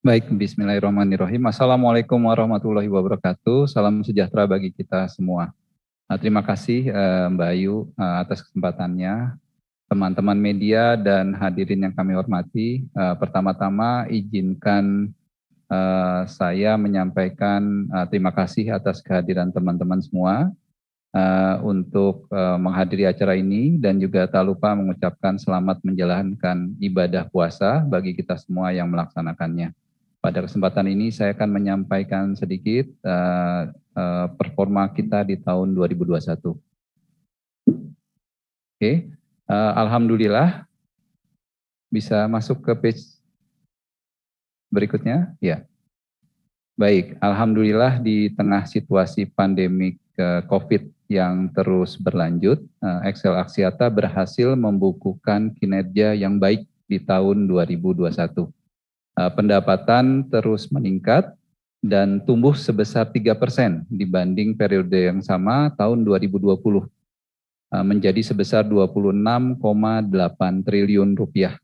Baik, bismillahirrahmanirrahim. Assalamualaikum warahmatullahi wabarakatuh. Salam sejahtera bagi kita semua. Terima kasih Mbak Ayu atas kesempatannya. Teman-teman media dan hadirin yang kami hormati, pertama-tama izinkan saya menyampaikan terima kasih atas kehadiran teman-teman semua untuk menghadiri acara ini dan juga tak lupa mengucapkan selamat menjalankan ibadah puasa bagi kita semua yang melaksanakannya. Pada kesempatan ini saya akan menyampaikan sedikit performa kita di tahun 2021. Oke, alhamdulillah bisa masuk ke page berikutnya. Ya, baik. Alhamdulillah di tengah situasi pandemik COVID yang terus berlanjut, Excel Axiata berhasil membukukan kinerja yang baik di tahun 2021. Pendapatan terus meningkat dan tumbuh sebesar 3% dibanding periode yang sama tahun 2020, menjadi sebesar 26,8 triliun rupiah.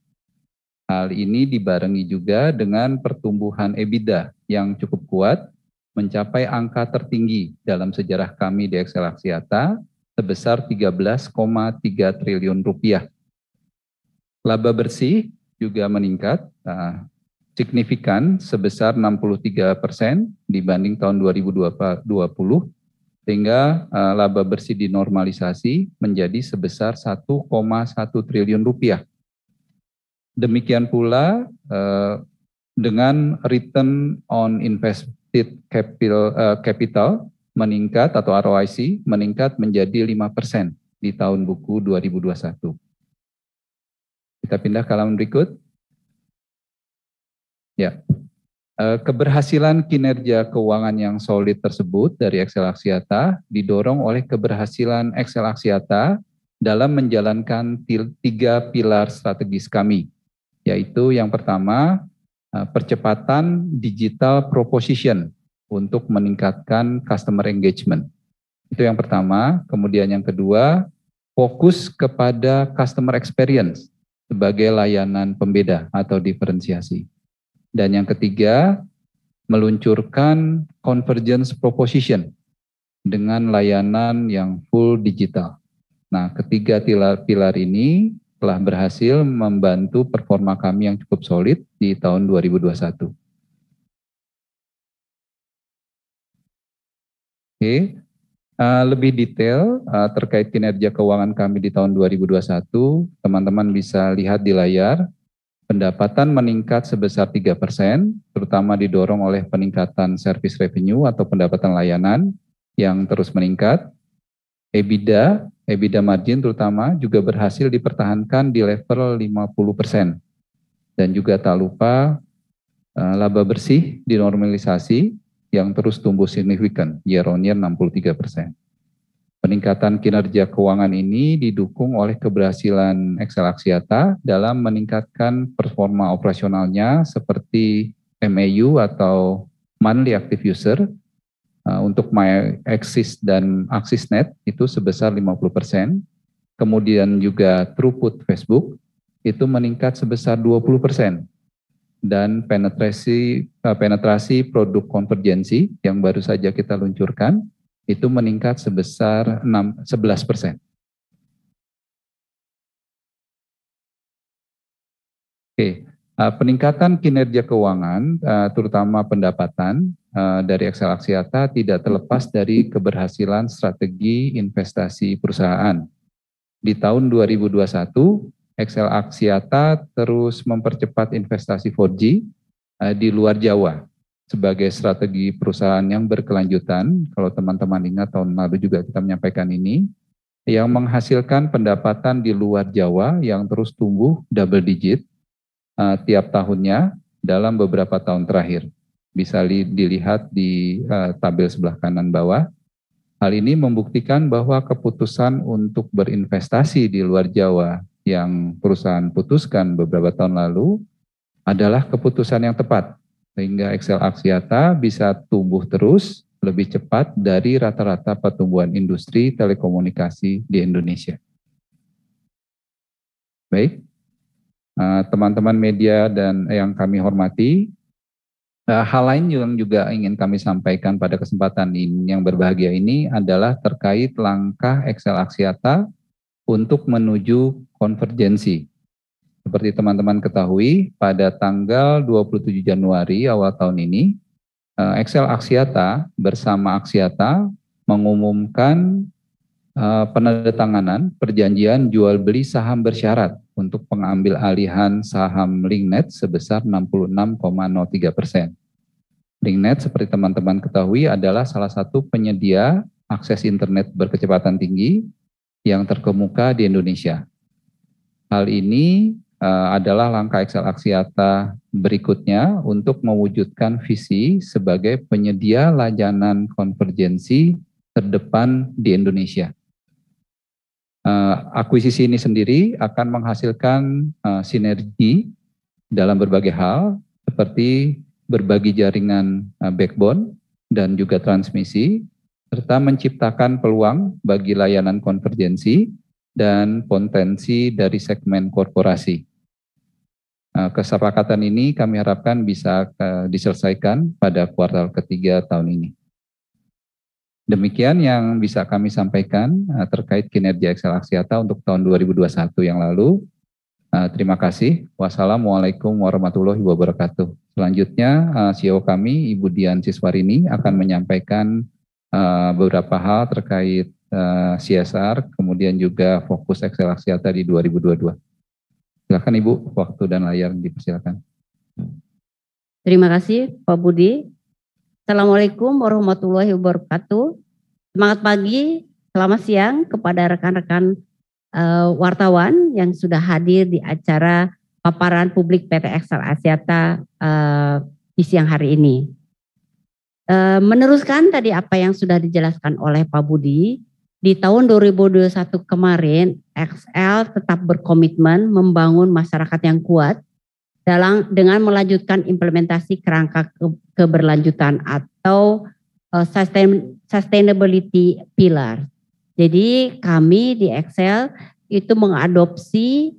Hal ini dibarengi juga dengan pertumbuhan EBITDA yang cukup kuat, mencapai angka tertinggi dalam sejarah kami di Excel Axiata sebesar 13,3 triliun rupiah. Laba bersih juga meningkat signifikan sebesar 63% dibanding tahun 2020, sehingga laba bersih dinormalisasi menjadi sebesar 1,1 triliun rupiah. Demikian pula dengan return on invested capital meningkat atau ROIC meningkat menjadi 5% di tahun buku 2021. Kita pindah ke halaman berikut. Ya, keberhasilan kinerja keuangan yang solid tersebut dari Excel Axiata didorong oleh keberhasilan Excel Axiata dalam menjalankan 3 pilar strategis kami, yaitu yang pertama, percepatan digital proposition untuk meningkatkan customer engagement. Itu yang pertama. Kemudian yang kedua, fokus kepada customer experience sebagai layanan pembeda atau diferensiasi. Dan yang ketiga, meluncurkan convergence proposition dengan layanan yang full digital. Nah, ketiga pilar ini telah berhasil membantu performa kami yang cukup solid di tahun 2021. Oke, lebih detail terkait kinerja keuangan kami di tahun 2021, teman-teman bisa lihat di layar. Pendapatan meningkat sebesar 3%, terutama didorong oleh peningkatan service revenue atau pendapatan layanan yang terus meningkat. EBITDA margin terutama juga berhasil dipertahankan di level 50%. Dan juga tak lupa laba bersih dinormalisasi yang terus tumbuh signifikan, year on year 63%. Peningkatan kinerja keuangan ini didukung oleh keberhasilan Excel Axiata dalam meningkatkan performa operasionalnya seperti MAU atau Monthly Active User untuk MyAxis dan AxisNet itu sebesar 50%. Kemudian juga throughput Facebook itu meningkat sebesar 20%. Dan penetrasi produk konvergensi yang baru saja kita luncurkan itu meningkat sebesar 11%. Oke, peningkatan kinerja keuangan, terutama pendapatan dari Excel Axiata tidak terlepas dari keberhasilan strategi investasi perusahaan. Di tahun 2021, Excel Axiata terus mempercepat investasi 4G di luar Jawa sebagai strategi perusahaan yang berkelanjutan. Kalau teman-teman ingat tahun lalu juga kita menyampaikan ini, yang menghasilkan pendapatan di luar Jawa yang terus tumbuh double digit tiap tahunnya dalam beberapa tahun terakhir. Bisa dilihat di tabel sebelah kanan bawah. Hal ini membuktikan bahwa keputusan untuk berinvestasi di luar Jawa yang perusahaan putuskan beberapa tahun lalu adalah keputusan yang tepat, sehingga Excel Axiata bisa tumbuh terus lebih cepat dari rata-rata pertumbuhan industri telekomunikasi di Indonesia. Baik, teman-teman media dan yang kami hormati, Hal lain yang juga ingin kami sampaikan pada kesempatan ini yang berbahagia ini adalah terkait langkah Excel Axiata untuk menuju konvergensi. Seperti teman-teman ketahui, pada tanggal 27 Januari awal tahun ini, Excel Axiata bersama Axiata mengumumkan penandatanganan perjanjian jual beli saham bersyarat untuk pengambil alihan saham Linknet sebesar 66,03%. Linknet seperti teman-teman ketahui adalah salah satu penyedia akses internet berkecepatan tinggi yang terkemuka di Indonesia. Hal ini adalah langkah Excel Axiata berikutnya untuk mewujudkan visi sebagai penyedia layanan konvergensi terdepan di Indonesia. Akuisisi ini sendiri akan menghasilkan sinergi dalam berbagai hal seperti berbagi jaringan backbone dan juga transmisi, serta menciptakan peluang bagi layanan konvergensi dan potensi dari segmen korporasi. Kesepakatan ini kami harapkan bisa diselesaikan pada kuartal ketiga tahun ini. Demikian yang bisa kami sampaikan terkait kinerja Excel Axiata untuk tahun 2021 yang lalu. Terima kasih. Wassalamualaikum warahmatullahi wabarakatuh. Selanjutnya CEO kami Ibu Dian Siswarini akan menyampaikan beberapa hal terkait CSR, kemudian juga fokus Excel Axiata di 2022. Silakan Ibu, waktu dan layar dipersilakan. Terima kasih Pak Budi. Assalamualaikum warahmatullahi wabarakatuh. Semangat pagi, selamat siang kepada rekan-rekan wartawan yang sudah hadir di acara paparan publik PT Excel Axiata di siang hari ini. Meneruskan tadi apa yang sudah dijelaskan oleh Pak Budi, di tahun 2021 kemarin Excel tetap berkomitmen membangun masyarakat yang kuat dengan melanjutkan implementasi kerangka keberlanjutan atau sustainability pillar. Jadi kami di Excel itu mengadopsi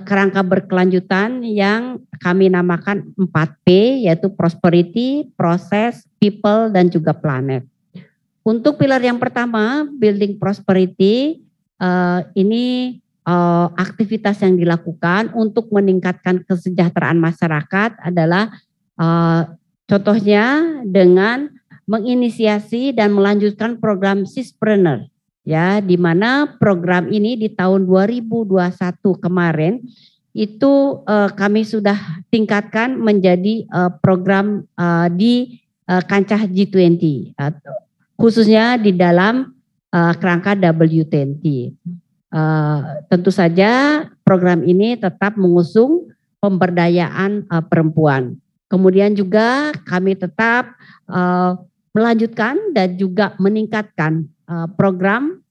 kerangka berkelanjutan yang kami namakan 4P, yaitu prosperity, process, people, dan juga planet. Untuk pilar yang pertama, building prosperity, ini aktivitas yang dilakukan untuk meningkatkan kesejahteraan masyarakat adalah contohnya dengan menginisiasi dan melanjutkan program Sispreneur, ya, di mana program ini di tahun 2021 kemarin itu kami sudah tingkatkan menjadi program di kancah G20, khususnya di dalam kerangka W20. Tentu saja program ini tetap mengusung pemberdayaan perempuan. Kemudian juga kami tetap melanjutkan dan juga meningkatkan program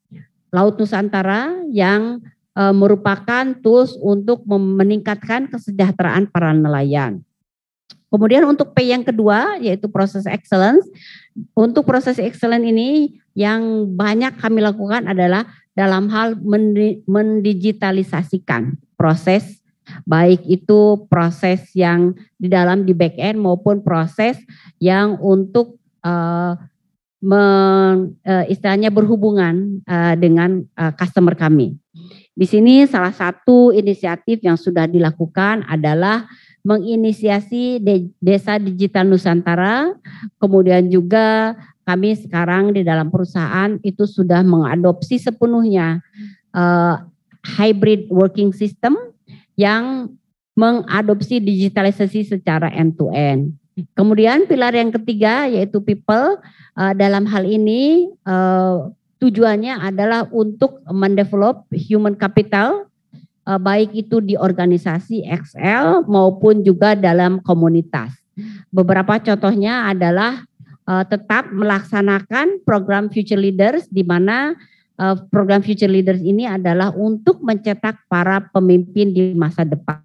Laut Nusantara yang merupakan tools untuk meningkatkan kesejahteraan para nelayan. Kemudian untuk P yang kedua yaitu proses excellence. Untuk proses excellence ini yang banyak kami lakukan adalah dalam hal mendigitalisasikan proses, baik itu proses yang di dalam di back end maupun proses yang untuk istilahnya berhubungan dengan customer kami. Di sini salah satu inisiatif yang sudah dilakukan adalah menginisiasi Desa Digital Nusantara, kemudian juga kami sekarang di dalam perusahaan itu sudah mengadopsi sepenuhnya hybrid working system yang mengadopsi digitalisasi secara end-to-end. Kemudian pilar yang ketiga yaitu people, dalam hal ini tujuannya adalah untuk mendevelop human capital, baik itu di organisasi Excel maupun juga dalam komunitas. Beberapa contohnya adalah tetap melaksanakan program Future Leaders, di mana program Future Leaders ini adalah untuk mencetak para pemimpin di masa depan.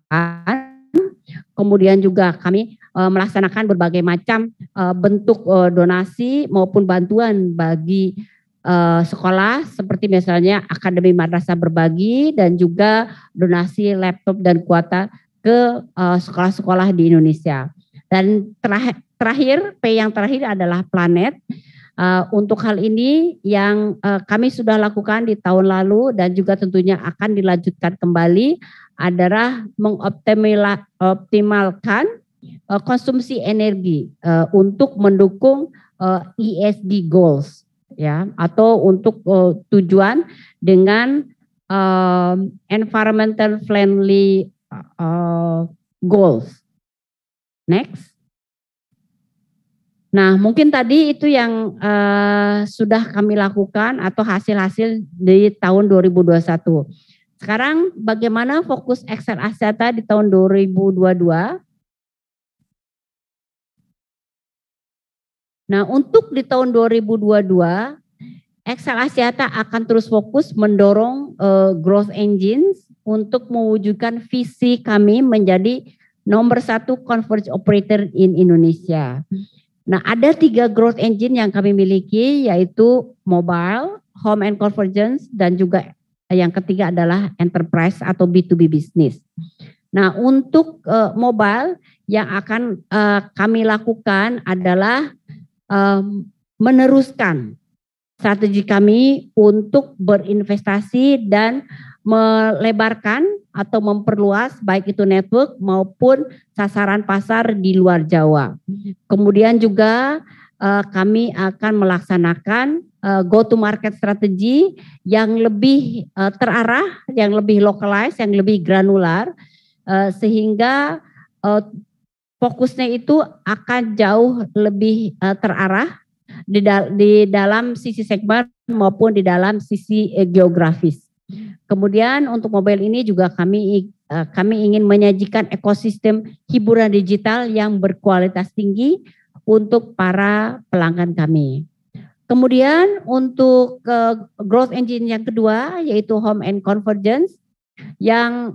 Kemudian juga kami melaksanakan berbagai macam bentuk donasi maupun bantuan bagi sekolah, seperti misalnya Akademi Madrasah Berbagi dan juga donasi laptop dan kuota ke sekolah-sekolah di Indonesia. Dan terakhir, P yang terakhir adalah planet. Untuk hal ini yang kami sudah lakukan di tahun lalu dan juga tentunya akan dilanjutkan kembali adalah mengoptimalkan konsumsi energi untuk mendukung ESG goals, ya, atau untuk tujuan dengan environmental friendly goals. Next. Nah, mungkin tadi itu yang sudah kami lakukan atau hasil-hasil di tahun 2021. Sekarang bagaimana fokus Excel Axiata di tahun 2022? Nah, untuk di tahun 2022, Excel Axiata akan terus fokus mendorong growth engines untuk mewujudkan visi kami menjadi nomor 1 converged operator in Indonesia. Nah, ada 3 growth engine yang kami miliki, yaitu mobile, home and convergence, dan juga yang ketiga adalah enterprise atau B2B business. Nah, untuk mobile yang akan kami lakukan adalah meneruskan strategi kami untuk berinvestasi dan melebarkan atau memperluas baik itu network maupun sasaran pasar di luar Jawa. Kemudian juga kami akan melaksanakan go to market strategi yang lebih terarah, yang lebih localized, yang lebih granular, sehingga fokusnya itu akan jauh lebih terarah di dalam sisi segmen maupun di dalam sisi geografis. Kemudian untuk mobile ini juga kami ingin menyajikan ekosistem hiburan digital yang berkualitas tinggi untuk para pelanggan kami. Kemudian untuk growth engine yang kedua yaitu home and convergence, yang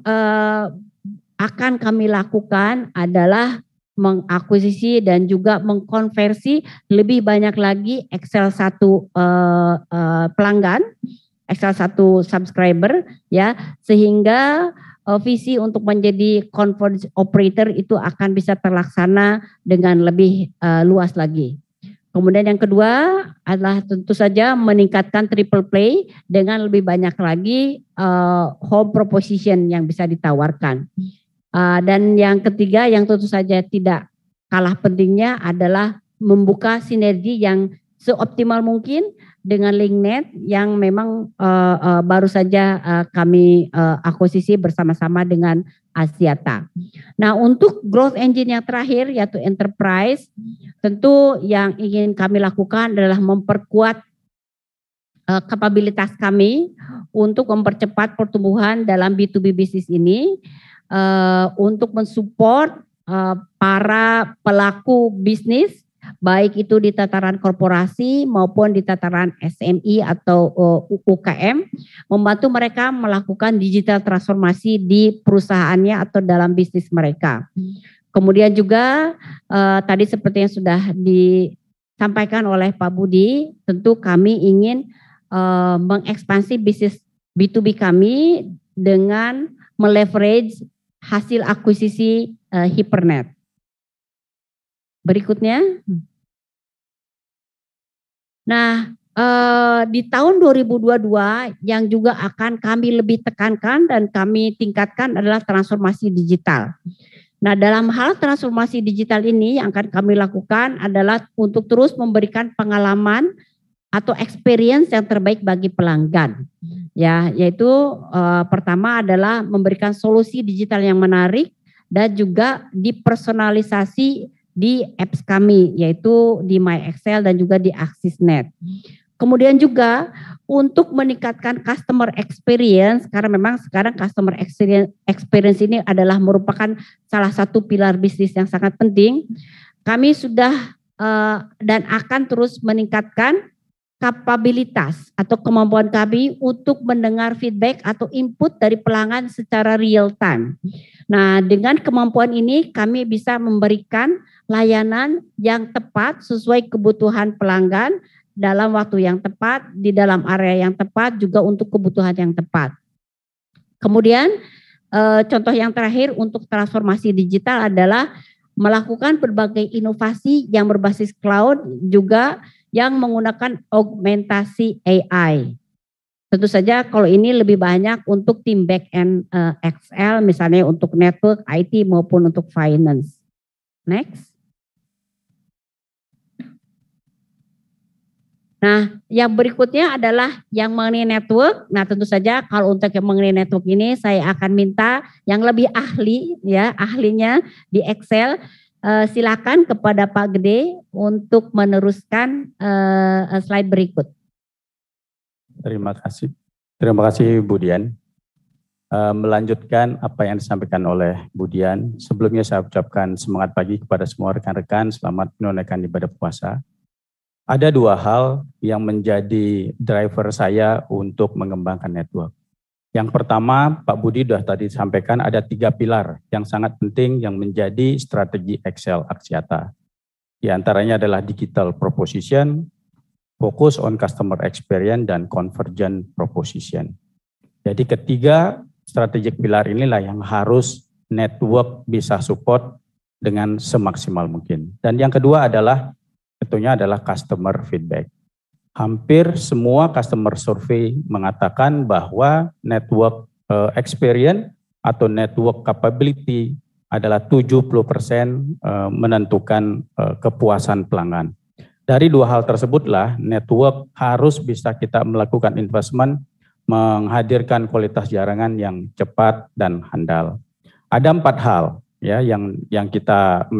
akan kami lakukan adalah mengakuisisi dan juga mengkonversi lebih banyak lagi Excel 1 pelanggan, Excel 1 subscriber, ya, sehingga visi untuk menjadi converged operator itu akan bisa terlaksana dengan lebih luas lagi. Kemudian yang kedua adalah tentu saja meningkatkan triple play dengan lebih banyak lagi home proposition yang bisa ditawarkan. Dan yang ketiga yang tentu saja tidak kalah pentingnya adalah membuka sinergi yang seoptimal mungkin dengan LinkNet yang memang baru saja kami akuisisi bersama-sama dengan Axiata. Nah, untuk growth engine yang terakhir yaitu enterprise, tentu yang ingin kami lakukan adalah memperkuat kapabilitas kami untuk mempercepat pertumbuhan dalam B2B bisnis ini, untuk mensupport para pelaku bisnis baik itu di tataran korporasi maupun di tataran SMI atau UKM, membantu mereka melakukan digital transformasi di perusahaannya atau dalam bisnis mereka. Kemudian juga tadi seperti yang sudah disampaikan oleh Pak Budi, tentu kami ingin mengekspansi bisnis B2B kami dengan meleverage hasil akuisisi Hypernet. Berikutnya. Nah, di tahun 2022 yang juga akan kami lebih tekankan dan kami tingkatkan adalah transformasi digital. Nah, dalam hal transformasi digital ini yang akan kami lakukan adalah untuk terus memberikan pengalaman atau experience yang terbaik bagi pelanggan. Ya, yaitu pertama adalah memberikan solusi digital yang menarik dan juga dipersonalisasi di apps kami, yaitu di My Excel dan juga di AxisNet. Kemudian juga untuk meningkatkan customer experience, karena memang sekarang customer experience ini adalah merupakan salah satu pilar bisnis yang sangat penting. Kami sudah dan akan terus meningkatkan kapabilitas atau kemampuan kami untuk mendengar feedback atau input dari pelanggan secara real time. Nah, dengan kemampuan ini kami bisa memberikan layanan yang tepat sesuai kebutuhan pelanggan dalam waktu yang tepat, di dalam area yang tepat, juga untuk kebutuhan yang tepat. Kemudian contoh yang terakhir untuk transformasi digital adalah melakukan berbagai inovasi yang berbasis cloud juga yang menggunakan augmentasi AI. Tentu saja kalau ini lebih banyak untuk tim back-end Excel, misalnya untuk network, IT maupun untuk finance. Next. Nah, yang berikutnya adalah yang mengenai network. Nah, tentu saja kalau untuk yang mengenai network ini saya akan minta yang lebih ahli, ya, ahlinya di Excel. Silakan kepada Pak Gede untuk meneruskan slide berikut. Terima kasih Bu Dian. Melanjutkan apa yang disampaikan oleh Bu Dian, sebelumnya saya ucapkan semangat pagi kepada semua rekan-rekan, selamat menunaikan ibadah puasa. Ada dua hal yang menjadi driver saya untuk mengembangkan network. Yang pertama, Pak Budi sudah tadi sampaikan ada 3 pilar yang sangat penting yang menjadi strategi Excel Axiata. Di antaranya adalah digital proposition, focus on customer experience, dan convergent proposition. Jadi ketiga strategic pilar inilah yang harus network bisa support dengan semaksimal mungkin. Dan yang kedua adalah tentunya adalah customer feedback. Hampir semua customer survey mengatakan bahwa network experience atau network capability adalah 70% menentukan kepuasan pelanggan. Dari dua hal tersebutlah network harus bisa kita melakukan investment, menghadirkan kualitas jaringan yang cepat dan handal. Ada 4 hal ya yang kita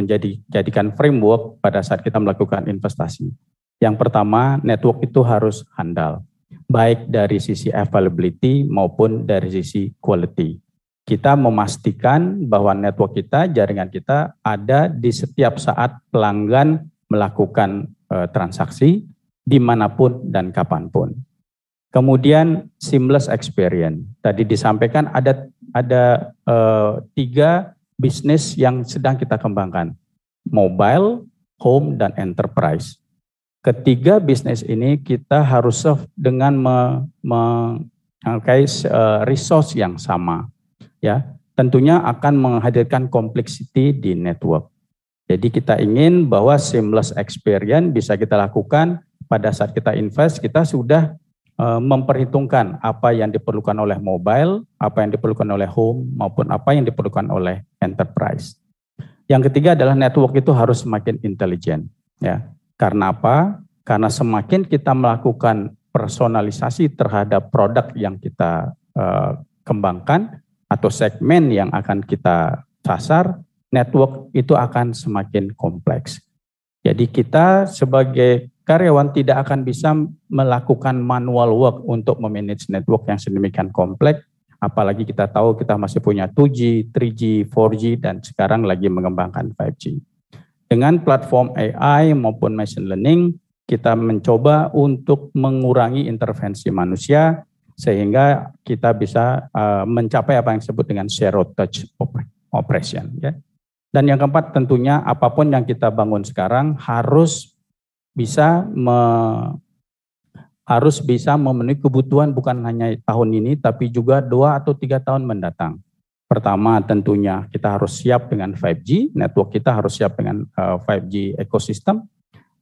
jadikan framework pada saat kita melakukan investasi. Yang pertama, network itu harus handal, baik dari sisi availability maupun dari sisi quality. Kita memastikan bahwa network kita, jaringan kita ada di setiap saat pelanggan melakukan transaksi dimanapun dan kapanpun. Kemudian seamless experience. Tadi disampaikan ada 3 bisnis yang sedang kita kembangkan, mobile, home, dan enterprise. Ketiga bisnis ini kita harus serve dengan memakai resource yang sama, ya. Tentunya akan menghadirkan complexity di network. Jadi kita ingin bahwa seamless experience bisa kita lakukan pada saat kita invest, kita sudah memperhitungkan apa yang diperlukan oleh mobile, apa yang diperlukan oleh home, maupun apa yang diperlukan oleh enterprise. Yang ketiga adalah network itu harus semakin intelijen. Ya. Karena apa? Karena semakin kita melakukan personalisasi terhadap produk yang kita kembangkan atau segmen yang akan kita sasar, network itu akan semakin kompleks. Jadi kita sebagai karyawan tidak akan bisa melakukan manual work untuk memanage network yang sedemikian kompleks, apalagi kita tahu kita masih punya 2G, 3G, 4G, dan sekarang lagi mengembangkan 5G. Dengan platform AI maupun machine learning, kita mencoba untuk mengurangi intervensi manusia, sehingga kita bisa mencapai apa yang disebut dengan zero touch operation. Ya. Dan yang keempat tentunya apapun yang kita bangun sekarang harus bisa memenuhi kebutuhan bukan hanya tahun ini tapi juga 2 atau 3 tahun mendatang. Pertama tentunya kita harus siap dengan 5G, network kita harus siap dengan 5G ekosistem,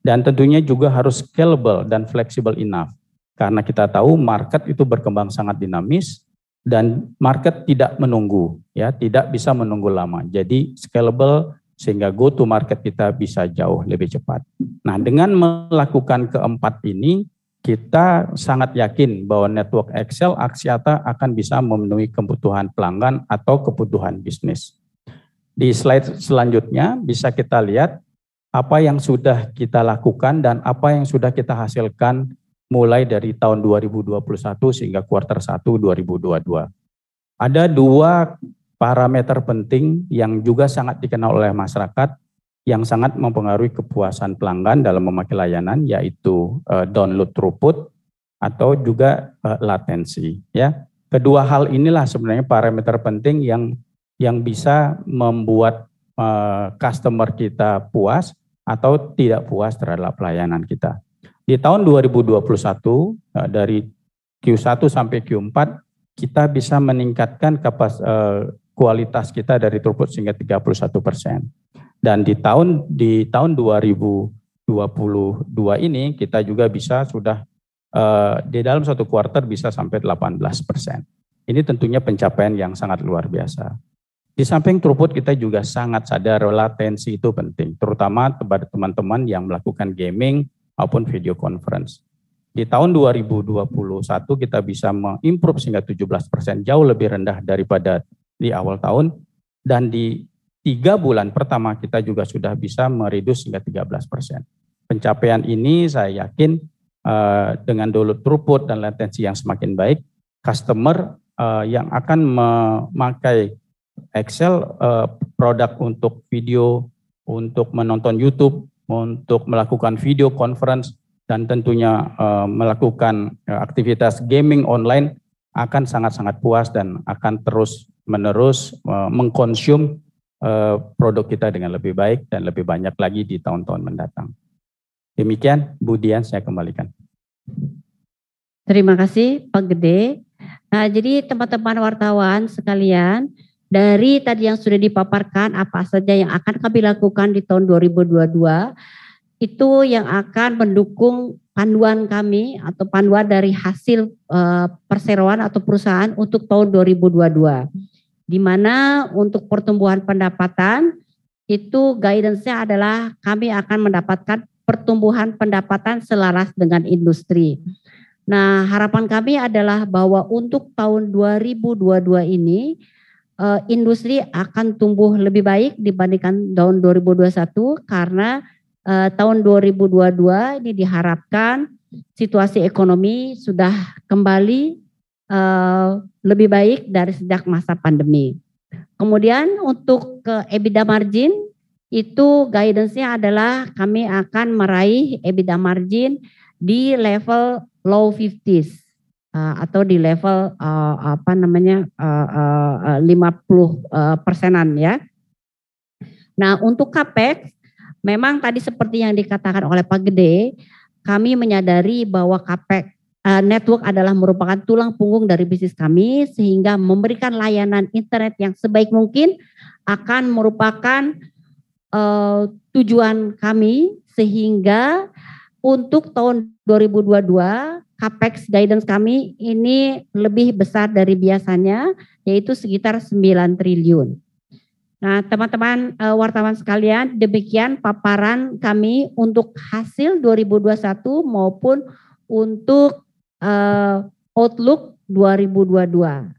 dan tentunya juga harus scalable dan flexible enough. Karena kita tahu market itu berkembang sangat dinamis dan market tidak menunggu, ya, tidak bisa menunggu lama. Jadi scalable sehingga go to market kita bisa jauh lebih cepat. Nah, dengan melakukan keempat ini, kita sangat yakin bahwa network Excel Axiata akan bisa memenuhi kebutuhan pelanggan atau kebutuhan bisnis. Di slide selanjutnya bisa kita lihat apa yang sudah kita lakukan dan apa yang sudah kita hasilkan mulai dari tahun 2021 sehingga kuartal 1 2022. Ada 2 parameter penting yang juga sangat dikenal oleh masyarakat yang sangat mempengaruhi kepuasan pelanggan dalam memakai layanan, yaitu download throughput atau juga latensi. Ya, kedua hal inilah sebenarnya parameter penting yang bisa membuat customer kita puas atau tidak puas terhadap pelayanan kita. Di tahun 2021 dari Q1 sampai Q4 kita bisa meningkatkan kualitas kita dari throughput sehingga 31%. Dan di tahun 2022 ini kita juga bisa sudah di dalam satu kuartal bisa sampai 18%. Ini tentunya pencapaian yang sangat luar biasa. Di samping throughput kita juga sangat sadar latensi itu penting, terutama kepada teman-teman yang melakukan gaming maupun video conference. Di tahun 2021 kita bisa mengimprove sehingga 17%, jauh lebih rendah daripada di awal tahun. Dan di 3 bulan pertama kita juga sudah bisa mereduce hingga 13%. Pencapaian ini saya yakin dengan download throughput dan latensi yang semakin baik, customer yang akan memakai Excel produk untuk video, untuk menonton YouTube, untuk melakukan video conference, dan tentunya melakukan aktivitas gaming online akan sangat-sangat puas dan akan terus-menerus mengkonsum produk kita dengan lebih baik dan lebih banyak lagi di tahun-tahun mendatang. Demikian, Bu Dian, saya kembalikan. Terima kasih Pak Gede. Nah, jadi teman-teman wartawan sekalian, dari tadi yang sudah dipaparkan apa saja yang akan kami lakukan di tahun 2022, itu yang akan mendukung panduan kami atau panduan dari hasil perseroan atau perusahaan untuk tahun 2022. Di mana untuk pertumbuhan pendapatan itu guidance-nya adalah kami akan mendapatkan pertumbuhan pendapatan selaras dengan industri. Nah, harapan kami adalah bahwa untuk tahun 2022 ini industri akan tumbuh lebih baik dibandingkan tahun 2021 karena tahun 2022 ini diharapkan situasi ekonomi sudah kembali lebih baik dari sejak masa pandemi. Kemudian untuk EBITDA margin itu guidance-nya adalah kami akan meraih EBITDA margin di level low 50s. Atau di level 50%-an ya. Nah, untuk CAPEX memang tadi seperti yang dikatakan oleh Pak Gede, kami menyadari bahwa CAPEX network adalah merupakan tulang punggung dari bisnis kami, sehingga memberikan layanan internet yang sebaik mungkin akan merupakan tujuan kami, sehingga untuk tahun 2022 CAPEX guidance kami ini lebih besar dari biasanya, yaitu sekitar 9 triliun. Nah, teman-teman wartawan sekalian, demikian paparan kami untuk hasil 2021 maupun untuk outlook 2022.